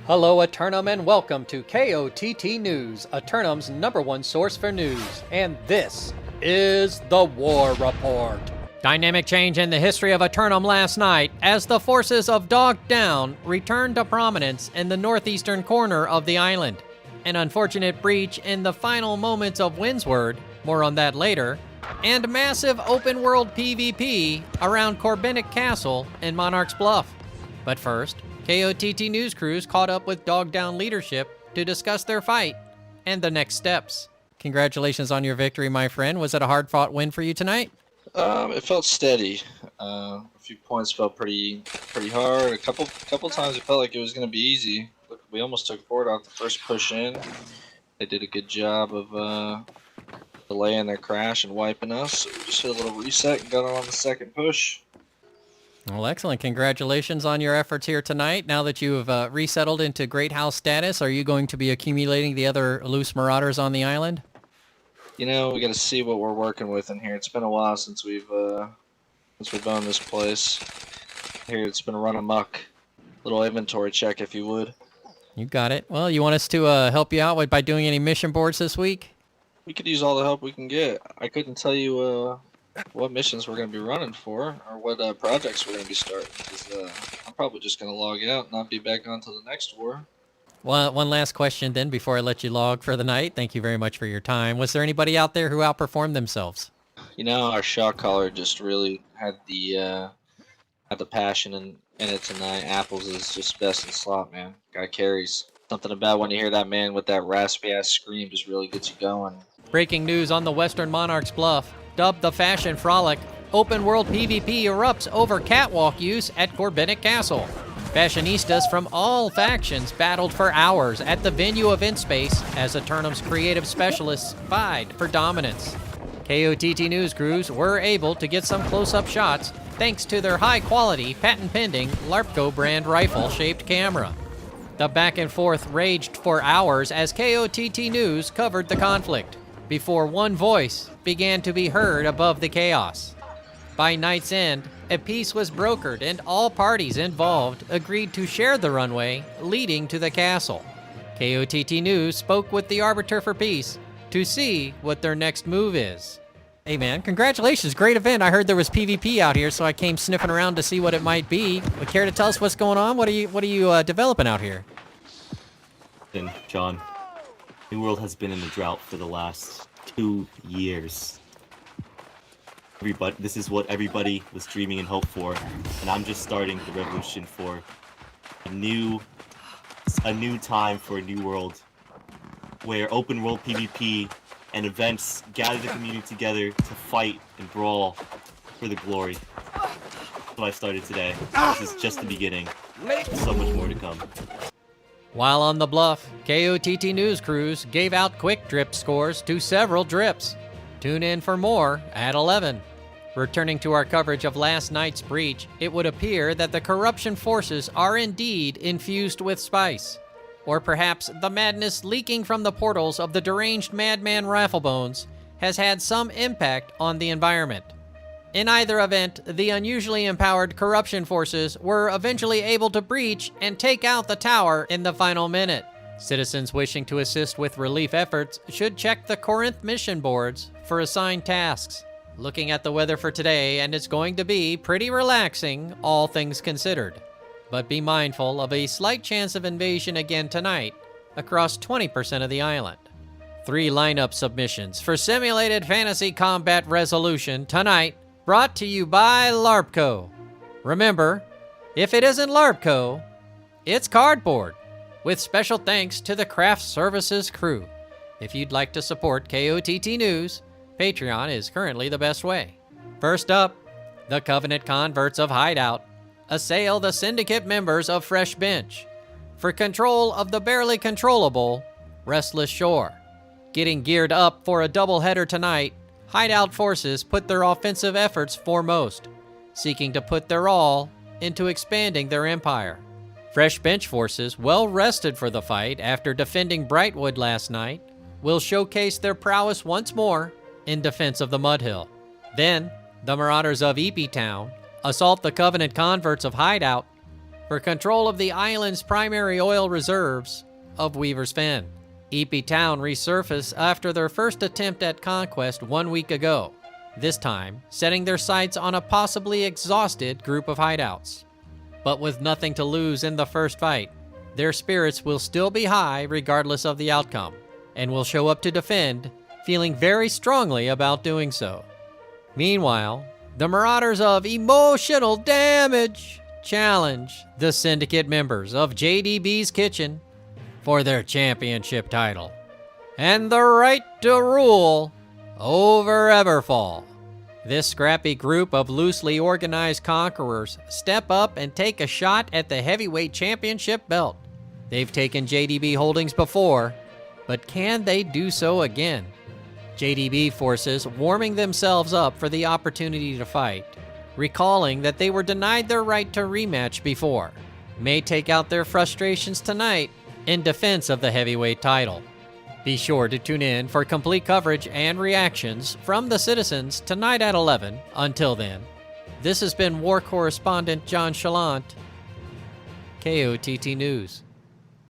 Hello, Eternum, and welcome to KOTT News, Eternum's #1 source for news. And this is the War Report. Dynamic change in the history of Eternum last night as the forces of Dogdown returned to prominence in the northeastern corner of the island. An unfortunate breach in the final moments of Windsward, more on that later, and massive open-world PvP around Corbinic Castle and Monarchs Bluff. But first, KOTT news crews caught up with Dogdown leadership to discuss their fight and the next steps. Congratulations on your victory, my friend. Was it a hard-fought win for you tonight? It felt steady. A few points felt pretty hard. A couple times it felt like it was going to be easy. Look, we almost took forward off the first push in. They did a good job of delaying their crash and wiping us. So we just hit a little reset and got on the second push. Well, excellent. Congratulations on your efforts here tonight. Now that you have resettled into Great House status, are you going to be accumulating the other loose marauders on the island? You know, we got to see what we're working with in here. It's been a while since we've owned this place. Here, it's been run amok. Little inventory check, if you would. You got it. Well, you want us to help you out by doing any mission boards this week? We could use all the help we can get. I couldn't tell you what missions we're going to be running for, or what projects we're going to be starting, because I'm probably just going to log out and not be back on to the next war. Well, one last question then before I let you log for the night. Thank you very much for your time. Was there anybody out there who outperformed themselves? You know, our shot caller just really had the passion in it tonight. Apples is just best in slot, man. Guy carries. Something about when you hear that man with that raspy-ass scream just really gets you going. Breaking news on the Western Monarchs Bluff. Dubbed the Fashion Frolic, open-world PvP erupts over catwalk use at Corbinic Castle. Fashionistas from all factions battled for hours at the venue event space as Eternum's creative specialists vied for dominance. KOTT news crews were able to get some close-up shots thanks to their high-quality, patent-pending LARPCO brand rifle-shaped camera. The back-and-forth raged for hours as KOTT news covered the conflict, before one voice began to be heard above the chaos. By night's end, a peace was brokered and all parties involved agreed to share the runway leading to the castle. KOTT News spoke with the Arbiter for Peace to see what their next move is. Hey man, congratulations, great event. I heard there was PvP out here, so I came sniffing around to see what it might be. Would care to tell us what's going on? What are you developing out here? John, New World has been in a drought for the last 2 years. This is what everybody was dreaming and hoped for, and I'm just starting the revolution for a new time for a new world, where open world PvP and events gather the community together to fight and brawl for the glory. That's what I started today. This is just the beginning. There's so much more to come. While on the Bluff, KOTT news crews gave out quick drip scores to several drips. Tune in for more at 11. Returning to our coverage of last night's breach, it would appear that the corruption forces are indeed infused with spice. Or perhaps the madness leaking from the portals of the deranged madman Rafflebones has had some impact on the environment. In either event, the unusually empowered corruption forces were eventually able to breach and take out the tower in the final minute. Citizens wishing to assist with relief efforts should check the Corinth mission boards for assigned tasks. Looking at the weather for today, and it's going to be pretty relaxing, all things considered. But be mindful of a slight chance of invasion again tonight across 20% of the island. 3 lineup submissions for Simulated Fantasy Combat Resolution tonight, brought to you by LARPCO. Remember, if it isn't LARPCO, it's cardboard. With special thanks to the Craft Services crew. If you'd like to support KOTT News, Patreon is currently the best way. First up, the Covenant Converts of Hideout assail the Syndicate members of Fresh Bench for control of the barely controllable Restless Shore. Getting geared up for a doubleheader tonight, Hideout forces put their offensive efforts foremost, seeking to put their all into expanding their empire. Fresh Bench forces, well rested for the fight after defending Brightwood last night, will showcase their prowess once more in defense of the Mudhill. Then, the Marauders of Eepy Town assault the Covenant Converts of Hideout for control of the island's primary oil reserves of Weaver's Fen. EP Town resurfaced after their first attempt at conquest 1 week ago, this time setting their sights on a possibly exhausted group of hideouts. But with nothing to lose in the first fight, their spirits will still be high regardless of the outcome, and will show up to defend, feeling very strongly about doing so. Meanwhile, the Marauders of Emotional Damage challenge the Syndicate members of JDB's Kitchen for their championship title and the right to rule over Everfall. This scrappy group of loosely organized conquerors step up and take a shot at the heavyweight championship belt. They've taken JDB holdings before, but can they do so again? JDB forces warming themselves up for the opportunity to fight, recalling that they were denied their right to rematch before, may take out their frustrations tonight in defense of the heavyweight title. Be sure to tune in for complete coverage and reactions from the citizens tonight at 11. Until then, this has been War Correspondent JChalant, KOTT News.